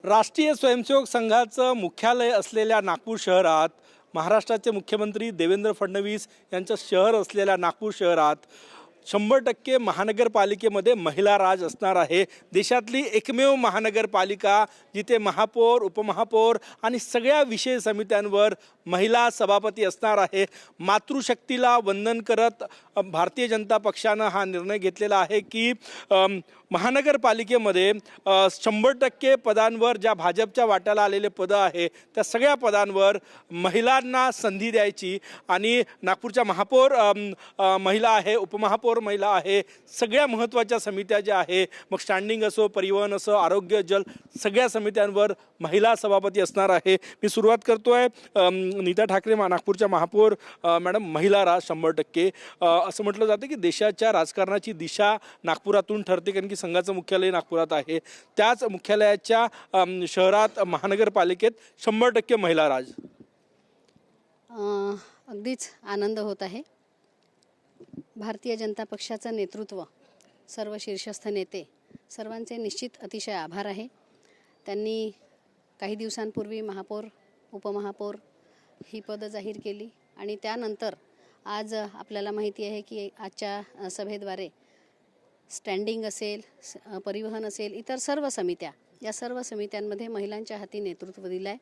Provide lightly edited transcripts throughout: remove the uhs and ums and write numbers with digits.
राष्ट्रीय स्वयंसेवक संघाचं मुख्यालय असलेल्या नागपूर शहरात महाराष्ट्राचे मुख्यमंत्री देवेंद्र फडणवीस यांचं शहर असलेल्या नागपूर शहरात 100% महानगरपालिकेमध्ये महिला राज असणार आहे। देशातली एकमेव महानगरपालिका जिथे महापौर, उपमहापौर आणि सगळ्या विषय समित्यांवर महिला सभापती असणार आहे। मातृशक्तीला वंदन करत भारतीय जनता पक्षानं हा निर्णय घेतलेला आहे की महानगरपालिकेमध्ये 100% पदांवर ज्या भाजपच्या वाट्याला आलेले पदं आहे त्या सगळ्या पदांवर महिलांना संधी द्यायची आणि नागपूरच्या महापौर महिला आहे, उपमहापौर महिला आहे, सगळ्या महत्त्वाच्या समित्या ज्या आहे, मग स्टँडिंग असो, परिवहन असो, आरोग्य, जल, सगळ्या समित्यांवर महिला सभापती असणार आहे। मी सुरुवात करतोय नीता ठाकरे नागपूरच्या महापौर मॅडम, महिला राज 100%। असं म्हटलं जातं की देशाच्या राजकारणाची दिशा नागपुरातून ठरते, कारण की संघाचं मुख्यालय नागपुरात आहे। त्याच मुख्यालयाच्या शहरात महानगरपालिकेत 100% महिला राज। अगदीच आनंद होत आहे। भारतीय जनता पक्षाचं नेतृत्व, सर्व शीर्षस्थ नेते सर्वांचे निश्चित अतिशय आभार आहे। त्यांनी काही दिवसांपूर्वी महापौर, उपमहापौर ही पदं जाहीर केली आणि त्यानंतर आज आपल्याला माहिती आहे की आजच्या सभेद्वारे स्टँडिंग असेल, परिवहन असेल, इतर सर्व समित्या, या सर्व समित्यांमध्ये महिलांच्या हाती नेतृत्व दिलं आहे।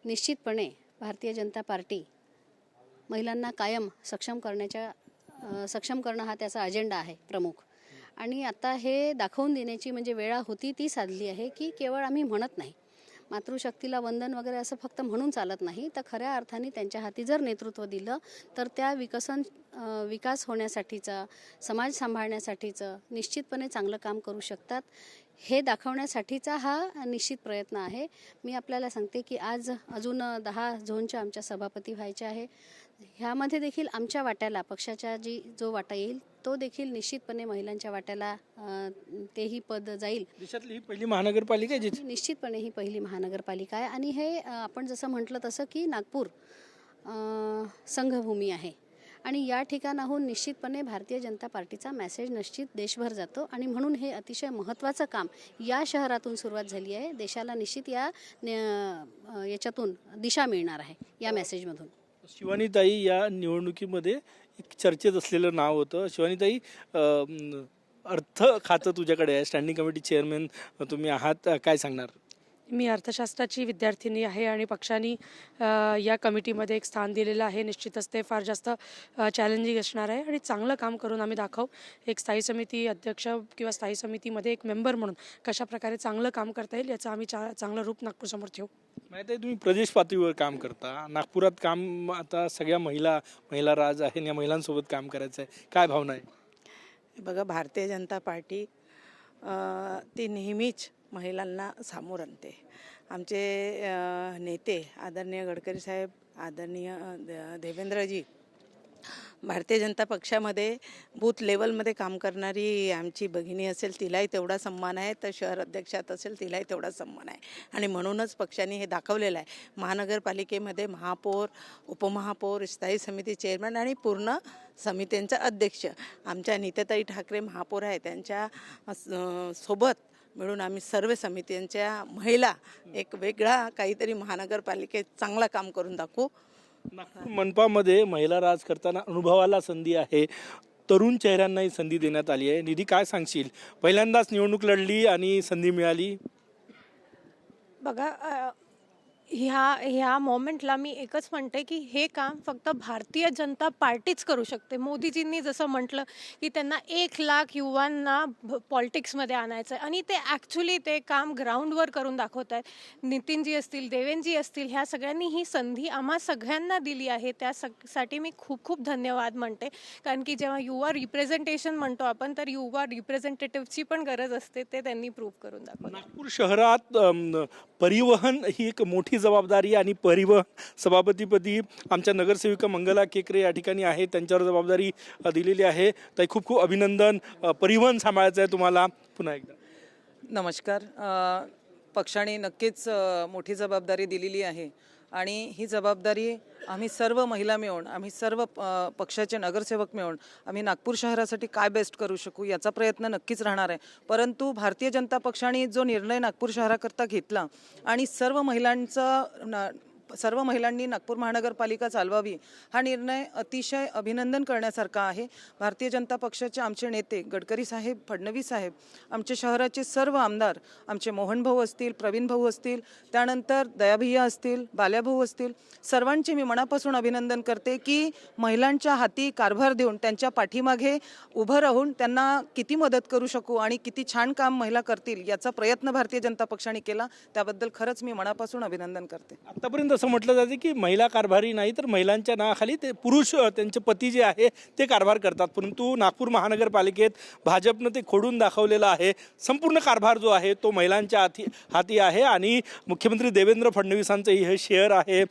निश्चितपणे भारतीय जनता पार्टी महिलांना कायम सक्षम करणं हा त्याचा अजेंडा आहे प्रमुख। आणि आता हे दाखवून देण्याची म्हणजे वेळा होती ती साधली आहे की केवळ आम्ही म्हणत नाही, मातृशक्तीला वंदन वगैरे असं फक्त म्हणून चालत नाही, तर खऱ्या अर्थाने त्यांच्या हाती जर नेतृत्व दिलं तर त्या विकास होण्यासाठीचं, समाज सांभाळण्यासाठीचं निश्चितपणे चांगलं काम करू शकतात, हे दाखवण्यासाठीचा हा निश्चित प्रयत्न आहे। मी आपल्याला सांगते की आज अजून 10 झोनच्या आमच्या सभापती व्हायच्या आहे। ह्यामध्ये देखील आमच्या वाट्याला पक्षाच्या जो वाटा येईल तो देखील निश्चितपणे महिलांच्या वाट्याला तेही पद जाईल। देशातली ही पहिली महानगरपालिका आहे, निश्चितपणे ही पहिली महानगरपालिका आहे आणि हे आपण जसं म्हटलं तसं की नागपूर संघभूमी आहे आणि या ठिकाणाहून निश्चितपणे भारतीय जनता पार्टीचा मेसेज निश्चित देशभर जातो आणि म्हणून हे अतिशय महत्त्वाचं काम या शहरातून सुरुवात झाली आहे। देशाला निश्चित याच्यातून दिशा मिळणार आहे या मेसेजमधून। शिवानीताई या निवडणुकीमध्ये एक चर्चेत असलेलं नाव होतं। शिवानीताई, अर्थ खातं तुझ्याकडे आहे, स्टँडिंग कमिटी चेअरमन तुम्ही आहात, काय सांगणार? मी अर्थशास्त्राची विद्यार्थिनी आहे आणि पक्षाने या कमिटीमध्ये एक स्थान दिलेलं आहे। निश्चितच ते फार जास्त चॅलेंजिंग असणार आहे आणि चांगलं काम करून आम्ही दाखवू। एक स्थायी समिती अध्यक्ष किंवा स्थायी समितीमध्ये एक मेंबर म्हणून कशा प्रकारे चांगलं काम करता येईल याचं आम्ही चांगलं रूप नागपूरसमोर ठेवू। माहिती आहे, तुम्ही प्रदेश पातळीवर काम करता, नागपुरात काम आता सगळ्या महिला राज आहे, या महिलांसोबत काम करायचं आहे, काय भावना आहे? बघा, भारतीय जनता पार्टी ती नेहमीच महिलांना सामोर आणते। आमचे नेते आदरणीय गडकरी साहेब, आदरणीय देवेंद्रजी, भारतीय जनता पक्षामध्ये बूथ लेवलमध्ये काम करणारी आमची भगिनी असेल तिलाही तेवढा सन्मान आहे, तर शहर अध्यक्षात असेल तिलाही तेवढा सन्मान आहे आणि म्हणूनच पक्षाने हे दाखवलेलं आहे। महानगरपालिकेमध्ये महापौर, उपमहापौर, स्थायी समिती चेअरमन आणि पूर्ण समित्यांचा अध्यक्ष आमच्या नीताताई ठाकरे महापौर आहे, त्यांच्या सोबत मिळून आम्ही सर्व समित्यांच्या महिला एक वेगळा काहीतरी महानगरपालिकेत चांगला काम करून दाखवू। नागपूर मनपामध्ये महिला राज करताना अनुभवाला संधी आहे, तरुण चेहऱ्यांनाही संधी देण्यात आली आहे। निधी, काय सांगशील? पहिल्यांदाच निवडणूक लढली आणि संधी मिळाली। बघा, ह्या मोमेंटला मी एकच म्हणते की हे काम फक्त भारतीय जनता पार्टीच करू शकते। मोदीजींनी जसं म्हटलं की त्यांना 1 लाख युवांना पॉलिटिक्समध्ये आणायचं आहे आणि ते ॲक्च्युली ते काम ग्राउंडवर करून दाखवत आहेत। नितीनजी असतील, देवेंजी असतील, ह्या सगळ्यांनी ही संधी आम्हा सगळ्यांना दिली आहे, त्यासाठी मी खूप खूप धन्यवाद म्हणते। कारण की जेव्हा युवा रिप्रेझेंटेशन म्हणतो आपण, तर युवा रिप्रेझेंटेटिव्हची पण गरज असते, ते त्यांनी प्रूव्ह करून दाखवलं। नागपूर शहरात परिवहन ही एक मोठी जबाबदारी आणि परिवहन सभापतीपदी आमच्या नगरसेविका मंगला केकरे या ठिकाणी आहे, त्यांच्यावर जबाबदारी दिलेली आहे। ताई, खूप खूप अभिनंदन, परिवहन सांभाळायचं आहे तुम्हाला। पुन्हा एकदा नमस्कार। पक्षाने नक्कीच मोठी जबाबदारी दिलेली आहे आणि ही जबाबदारी आम्ही सर्व महिला मिळून, आम्ही सर्व पक्षाचे नगरसेवक मिळून आम्ही नागपूर शहरासाठी काय बेस्ट करू शकू याचा प्रयत्न नक्कीच राहणार आहे. परंतु भारतीय जनता पक्षाने जो निर्णय नागपूर शहराकरता घेतला आणि सर्व महिलांनी नागपूर महानगरपालिका चालवावी हा निर्णय अतिशय अभिनंदन करण्यासारखा आहे. भारतीय जनता पक्षाचे आमचे नेते गडकरी साहेब, फडणवीस साहेब, आमचे शहराचे सर्व आमदार, आमचे मोहन भाऊ असतील, प्रवीण भाऊ असतील, त्यानंतर दयाभैया असतील, बाल्या भाऊ असतील, सर्वांचे मी मनापासून अभिनंदन करते की महिलांच्या हाती कारभार देऊन त्यांच्या पाठीमागे उभं राहून त्यांना किती मदत करू शकू आणि किती छान काम महिला करतील याचा प्रयत्न भारतीय जनता पक्षाने केला. त्याबद्दल खरंच मी मनापासून अभिनंदन करते. आतापर्यंत असं म्हटलं जाते की महिला कारभारी नाही तर महिलांच्या नावाखाली ते पुरुष त्यांचे पती जे आहे ते कारभार करतात. परंतु नागपूर महानगरपालिकेत भाजपनं ते खोडून दाखवलेलं आहे. संपूर्ण कारभार जो आहे तो महिलांच्या हाती आहे आणि मुख्यमंत्री देवेंद्र फडणवीसांचं हे शहर आहे,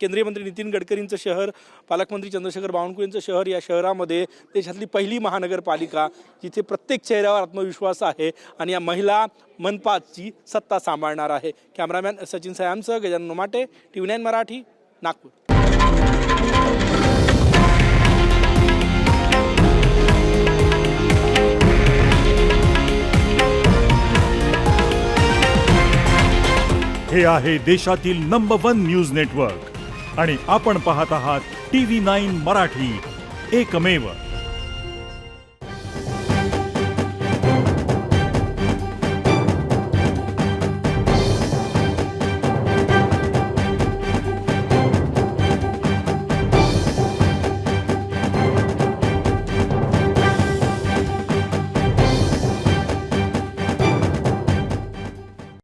केंद्रीय मंत्री नितीन गडकरींचं शहर, पालकमंत्री चंद्रशेखर बावनकुळेंचं शहर, या शहरामध्ये देशातली पहिली महानगरपालिका जिथे प्रत्येक चेहऱ्यावर आत्मविश्वास आहे आणि या महिला मनपाची सत्ता सांभाळणार आहे. कॅमेरामॅन सचिन सयामसह गजानन नोमाटे, TV9 मराठी, नागपूर. हे आहे देशातील नंबर 1 न्यूज नेटवर्क आणि आपण पाहत आहात TV9 मराठी, एकमेव.